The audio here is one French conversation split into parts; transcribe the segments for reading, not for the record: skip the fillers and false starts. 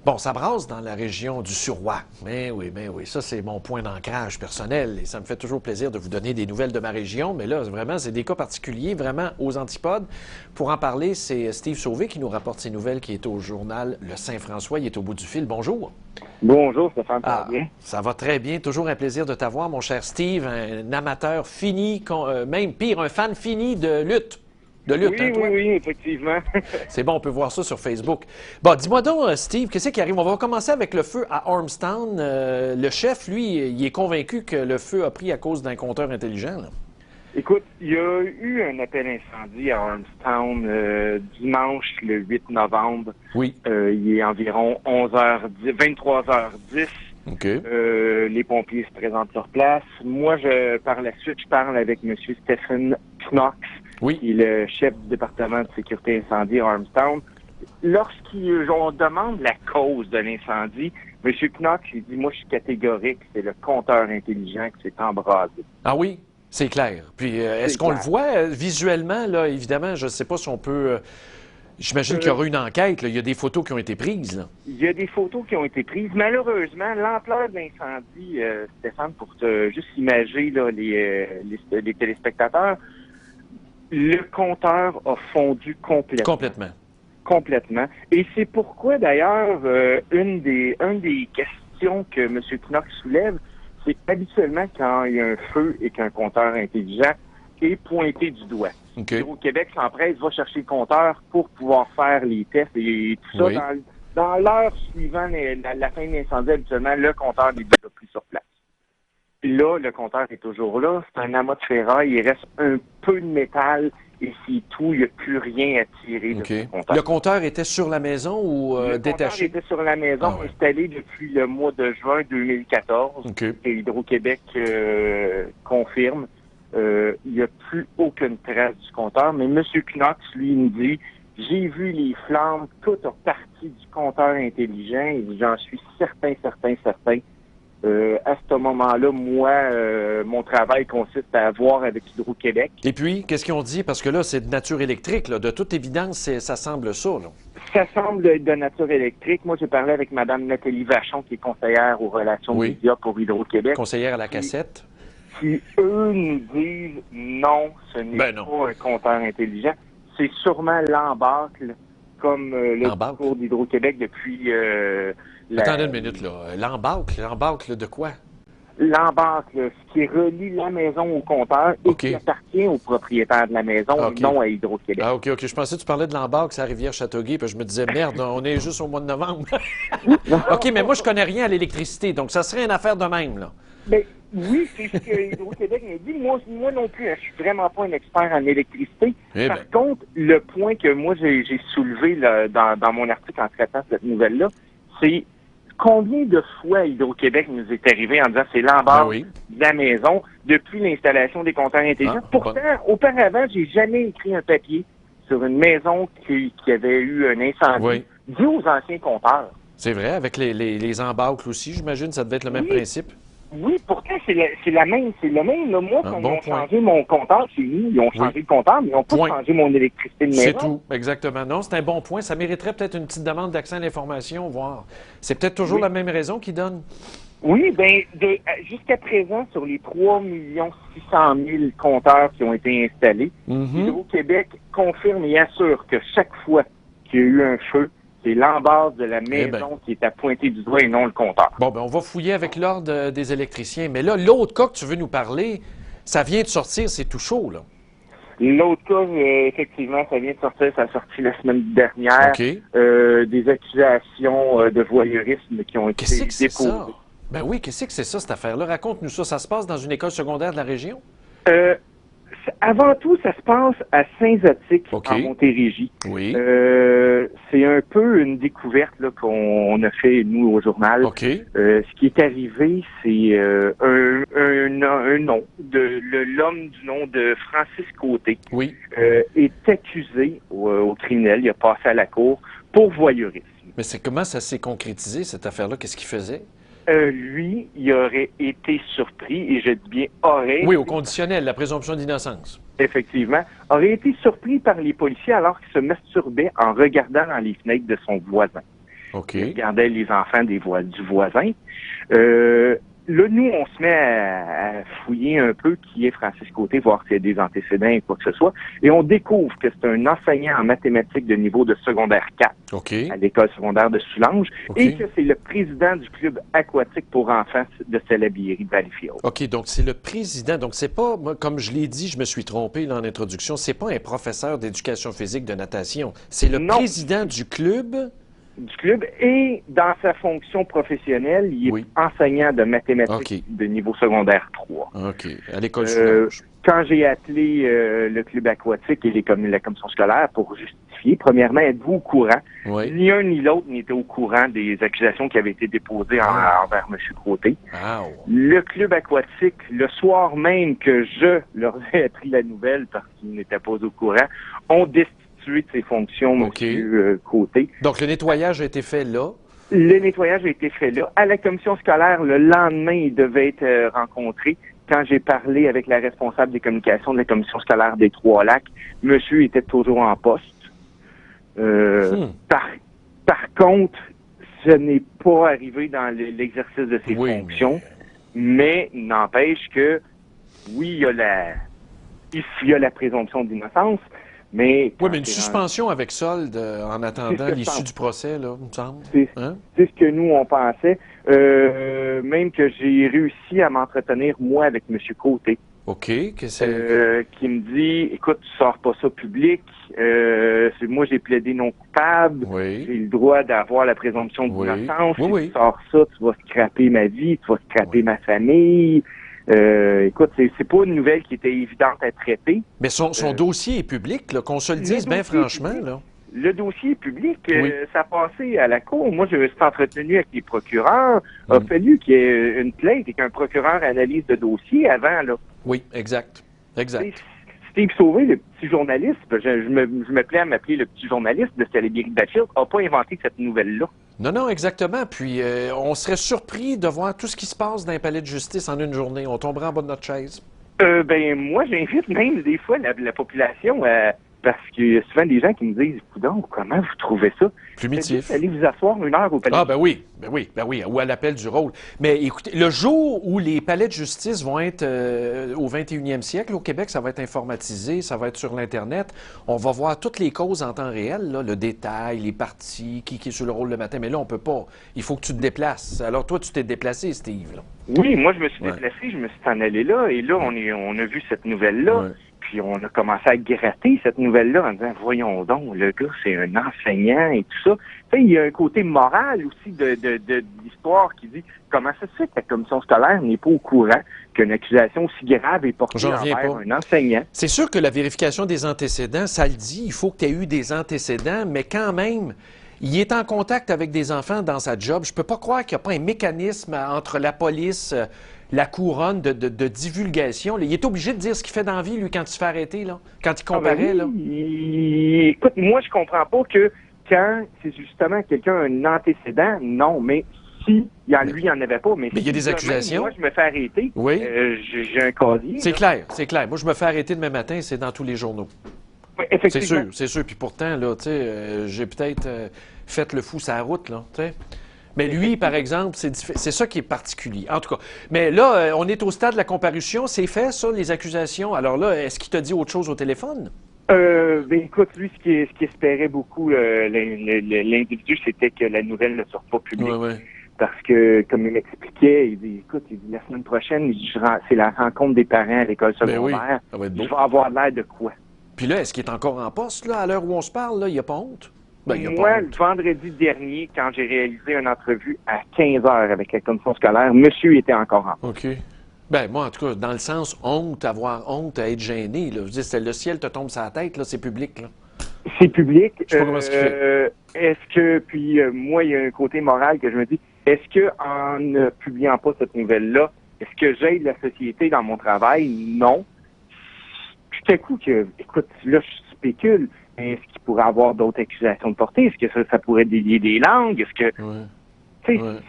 Bon, ça brasse dans la région du Suroît. Mais oui, ça c'est mon point d'ancrage personnel et ça me fait toujours plaisir de vous donner des nouvelles de ma région. Mais là, vraiment, c'est des cas particuliers, vraiment aux antipodes. Pour en parler, c'est Steve Sauvé qui nous rapporte ces nouvelles, qui est au journal Le Saint-François. Il est au bout du fil. Bonjour. Bonjour, Stéphane, ça va bien? Ça va très bien. Toujours un plaisir de t'avoir, mon cher Steve, un amateur fini, même pire, un fan fini de lutte. Oui, effectivement. C'est bon, on peut voir ça sur Facebook. Bon, dis-moi donc, Steve, qu'est-ce qui arrive? On va commencer avec le feu à Ormstown. Le chef, lui, il est convaincu que le feu a pris à cause d'un compteur intelligent, là. Écoute, il y a eu un appel incendie à Ormstown dimanche, le 8 novembre. Oui. Il est environ 11h10, 23h10. OK. Les pompiers se présentent sur place. Moi, par la suite, je parle avec M. Stephen Knox, Oui. qui est le chef du département de sécurité incendie à Ormstown. Lorsqu'on demande la cause de l'incendie, M. Knox, il dit, moi, je suis catégorique, c'est le compteur intelligent qui s'est embrasé. Ah oui? C'est clair. Puis, est-ce qu'on le voit visuellement, là? Évidemment, je ne sais pas si on peut... J'imagine qu'il y aura une enquête, là. Il y a des photos qui ont été prises, là. Il y a des photos qui ont été prises. Malheureusement, l'ampleur de l'incendie, Stéphane, pour te juste imager là, les téléspectateurs, le compteur a fondu complètement. Complètement. Et c'est pourquoi, d'ailleurs, une des questions que M. Knox soulève, c'est qu'habituellement, quand il y a un feu et qu'un compteur intelligent est pointé du doigt. Okay. Hydro-Québec s'empresse, va chercher le compteur pour pouvoir faire les tests et tout ça. Oui. Dans l'heure suivant la fin de l'incendie, habituellement, le compteur n'est déjà plus sur place. Puis là, le compteur est toujours là. C'est un amas de ferraille. Il reste un peu de métal et c'est tout. Il n'y a plus rien à tirer de ce compteur. Le compteur était sur la maison ou détaché? Le compteur était sur la maison, installé depuis le mois de juin 2014. Okay. Et Hydro-Québec confirme. Il n'y a plus aucune trace du compteur. Mais M. Knox, lui, il me dit, j'ai vu les flammes, tout a parti du compteur intelligent et j'en suis certain. À ce moment-là, moi, mon travail consiste à voir avec Hydro-Québec. Et puis, qu'est-ce qu'ils ont dit? Parce que là, c'est de nature électrique, là. De toute évidence, ça semble ça, là. Ça semble être de nature électrique. Moi, j'ai parlé avec Mme Nathalie Vachon, qui est conseillère aux relations médias pour Hydro-Québec. Conseillère à la cassette. Qui, eux, nous disent non, ce n'est pas un compteur intelligent. C'est sûrement l'embâcle, comme le discours d'Hydro-Québec depuis... Attendez une minute, là. L'embâcle de quoi? L'embâcle, ce qui relie la maison au compteur et qui appartient au propriétaire de la maison, non à Hydro-Québec. Ah, OK. Je pensais que tu parlais de l'embâcle à Rivière-Châteauguay, puis je me disais, merde, on est juste au mois de novembre. OK, mais moi, je connais rien à l'électricité, donc ça serait une affaire de même, là. Mais oui, c'est ce que Hydro-Québec me dit. Moi non plus, je suis vraiment pas un expert en électricité. Par contre, le point que moi j'ai soulevé là, dans mon article en traitant cette nouvelle-là, c'est combien de fois Hydro-Québec nous est arrivé en disant c'est l'embâcle de la maison depuis l'installation des compteurs intelligents. Pourtant, auparavant, j'ai jamais écrit un papier sur une maison qui avait eu un incendie dû aux anciens compteurs. C'est vrai, avec les embâcles aussi, j'imagine, ça devait être le même principe. Oui, pourtant, c'est le même. Là. Moi, quand ils ont changé mon compteur chez nous, ils ont changé le compteur, mais ils n'ont pas changé mon électricité de maison. C'est tout, exactement. Non, c'est un bon point. Ça mériterait peut-être une petite demande d'accès à l'information, voir. C'est peut-être toujours la même raison qu'ils donnent. Oui, bien, jusqu'à présent, sur les 3 600 000 compteurs qui ont été installés, Hydro-Québec confirme et assure que chaque fois qu'il y a eu un feu, c'est l'embase de la maison qui est à pointer du doigt et non le compteur. Bon, on va fouiller avec l'ordre des électriciens. Mais là, l'autre cas que tu veux nous parler, ça vient de sortir, c'est tout chaud, là. L'autre cas, effectivement, ça vient de sortir, ça a sorti la semaine dernière. Des accusations de voyeurisme qui ont été déposées. C'est ça? Ben oui, qu'est-ce que c'est ça, cette affaire-là? Raconte-nous ça. Ça se passe dans une école secondaire de la région? Avant tout, ça se passe à Saint-Zotique, en Montérégie. Oui. C'est un peu une découverte là, qu'on a fait, nous, au journal. Ce qui est arrivé, c'est un nom, l'homme du nom de Francis Côté est accusé au criminel, il a passé à la cour pour voyeurisme. Mais comment ça s'est concrétisé, cette affaire-là? Qu'est-ce qu'il faisait? Lui, il aurait été surpris, et je dis bien aurait... Oui, au conditionnel, la présomption d'innocence. Effectivement, aurait été surpris par les policiers alors qu'il se masturbait en regardant dans les fenêtres de son voisin. OK. Il regardait les enfants du voisin. Là, nous, on se met à fouiller un peu qui est Francis Côté, voir s'il y a des antécédents et quoi que ce soit. Et on découvre que c'est un enseignant en mathématiques de niveau de secondaire 4 à l'école secondaire de Soulanges et que c'est le président du club aquatique pour enfants de Salaberry de Valleyfield. OK, donc c'est le président. Donc c'est pas, moi, comme je l'ai dit, je me suis trompé là, en introduction, c'est pas un professeur d'éducation physique de natation. C'est le président du club. Du club et dans sa fonction professionnelle, il est enseignant de mathématiques de niveau secondaire 3. OK. À l'école Soulanges. Quand j'ai appelé le club aquatique et la commission scolaire pour justifier, premièrement, êtes-vous au courant? Oui. Ni un ni l'autre n'était au courant des accusations qui avaient été déposées envers M. Côté. Wow. Le club aquatique, le soir même que je leur ai appris la nouvelle parce qu'ils n'étaient pas au courant, ont destitué de ses fonctions, M. Côté. Donc, le nettoyage a été fait là? Le nettoyage a été fait là. À la commission scolaire, le lendemain, il devait être rencontré. Quand j'ai parlé avec la responsable des communications de la commission scolaire des Trois-Lacs, monsieur était toujours en poste. Par contre, ce n'est pas arrivé dans l'exercice de ses fonctions, mais n'empêche que, oui, il y a la présomption d'innocence, mais... Oui, mais une suspension avec solde en attendant l'issue du procès, là, il me semble. C'est ce que nous, on pensait. Même que j'ai réussi à m'entretenir, moi, avec M. Côté. OK. Qui me dit, écoute, tu sors pas ça public. Moi, j'ai plaidé non coupable. Oui. J'ai le droit d'avoir la présomption d'innocence. Oui. Si tu sors ça, tu vas scraper ma vie, tu vas scraper ma famille. Écoute, c'est pas une nouvelle qui était évidente à traiter. Mais son dossier est public, là, qu'on se le dise bien franchement, là. Le dossier est public, ça a passé à la cour. Moi, je me suis entretenu avec les procureurs. Il a fallu qu'il y ait une plainte et qu'un procureur analyse le dossier avant, là. Oui, exact. Steve Sauvé, le petit journaliste, je me plais à m'appeler le petit journaliste de Salaberry de Valleyfield, n'a pas inventé cette nouvelle-là. Non, exactement. Puis, on serait surpris de voir tout ce qui se passe dans un palais de justice en une journée. On tomberait en bas de notre chaise. Moi, j'invite même des fois la population parce qu'il y a souvent des gens qui me disent « Coudonc, comment vous trouvez ça? » Primitif. Allez vous asseoir 1 heure au palais. Ah, ben oui, ou à l'appel du rôle. Mais écoutez, le jour où les palais de justice vont être au 21e siècle, au Québec, ça va être informatisé, ça va être sur l'Internet. On va voir toutes les causes en temps réel, là, le détail, les parties, qui est sur le rôle le matin. Mais là, on peut pas. Il faut que tu te déplaces. Alors, toi, tu t'es déplacé, Steve, là. Oui, moi, je me suis déplacé, je me suis en allé là, et là, on a vu cette nouvelle-là. Ouais. Puis on a commencé à gratter cette nouvelle-là en disant, voyons donc, le gars, c'est un enseignant et tout ça. Tu sais, il y a un côté moral aussi de l'histoire qui dit, comment ça se fait que la commission scolaire n'est pas au courant qu'une accusation aussi grave est portée envers un enseignant? C'est sûr que la vérification des antécédents, ça le dit, il faut que tu aies eu des antécédents, mais quand même, il est en contact avec des enfants dans sa job. Je peux pas croire qu'il n'y a pas un mécanisme entre la police... la couronne de divulgation. Là. Il est obligé de dire ce qu'il fait dans la vie, lui, quand il se fait arrêter, là, quand il comparaît. Là. Écoute, moi, je comprends pas que quand c'est justement quelqu'un a un antécédent, non, mais si lui, il n'y en avait pas. Mais il y a des accusations. Moi, je me fais arrêter. Oui. J'ai un casier. C'est clair. Moi, je me fais arrêter demain matin, c'est dans tous les journaux. Oui, effectivement. C'est sûr. Puis pourtant, là, tu sais, j'ai peut-être fait le fou sur la route, là, tu sais. Mais lui, par exemple, c'est ça qui est particulier. En tout cas. Mais là, on est au stade de la comparution. C'est fait, ça, les accusations. Alors là, est-ce qu'il t'a dit autre chose au téléphone? Écoute, lui, ce qu'il espérait beaucoup, l'individu, c'était que la nouvelle ne sorte pas publique. Ouais. Parce que, comme il m'expliquait, il dit, écoute, la semaine prochaine, c'est la rencontre des parents à l'école secondaire. Ça va être beau. Je vais avoir l'air de quoi? Puis là, est-ce qu'il est encore en poste, là, à l'heure où on se parle, là? Il n'y a pas honte? Moi, le vendredi dernier, quand j'ai réalisé une entrevue à 15 heures avec la commission scolaire, monsieur était encore en poste. OK. Moi, en tout cas, dans le sens avoir honte, à être gêné, là. Je veux dire, le ciel te tombe sur la tête, là, c'est public, là. C'est public. Je sais pas comment est-ce que, puis moi, il y a un côté moral que je me dis, est-ce que en ne publiant pas cette nouvelle-là, est-ce que j'aide la société dans mon travail? Non. Tout à coup, écoute, là, je spécule. Est-ce qu'il pourrait avoir d'autres accusations de portée? Est-ce que ça pourrait délier des langues? Est-ce que...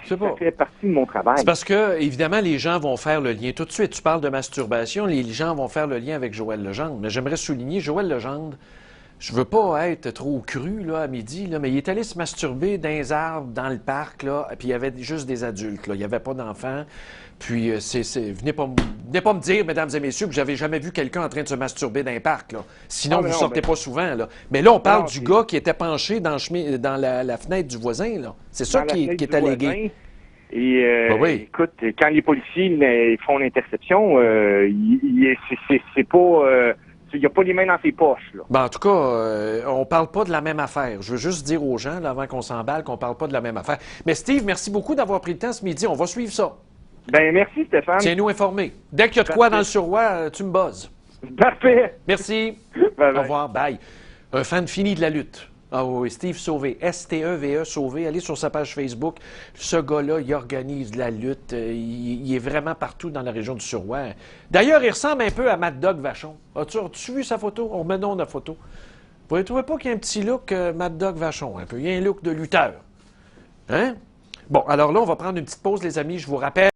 Ça fait partie de mon travail. C'est parce que, évidemment, les gens vont faire le lien. Tout de suite, tu parles de masturbation, les gens vont faire le lien avec Joël Legendre. Mais j'aimerais souligner, Joël Legendre, Je veux pas être trop cru là, à midi, là, mais il est allé se masturber dans les arbres, dans le parc, là, puis il y avait juste des adultes, là. Il n'y avait pas d'enfants. Puis, venez pas me dire, mesdames et messieurs, que j'avais jamais vu quelqu'un en train de se masturber dans un parc, là. Sinon, vous sortez pas souvent, là. Mais là, on parle du gars qui était penché dans la fenêtre du voisin, là. C'est ça qui est allégué. Et écoute, quand les policiers ils font l'interception, c'est pas... il n'y a pas les mains dans ses poches, là. Ben, en tout cas, on parle pas de la même affaire. Je veux juste dire aux gens, là, avant qu'on s'emballe, qu'on parle pas de la même affaire. Mais Steve, merci beaucoup d'avoir pris le temps ce midi. On va suivre ça. Ben merci, Stéphane. Tiens-nous informés. Dès qu'il y a de quoi dans le Surroi, tu me buzzes. Parfait. Merci. Bye bye. Au revoir. Bye. Un fan fini de la lutte. Ah oui, Steve Sauvé, S-T-E-V-E Sauvé. Allez sur sa page Facebook. Ce gars-là, il organise de la lutte. Il est vraiment partout dans la région du Surroi. D'ailleurs, il ressemble un peu à Mad Dog Vachon. As-tu vu sa photo? On remet donc la photo. Vous ne trouvez pas qu'il y a un petit look Mad Dog Vachon, un peu? Il y a un look de lutteur. Hein? Bon, alors là, on va prendre une petite pause, les amis. Je vous rappelle.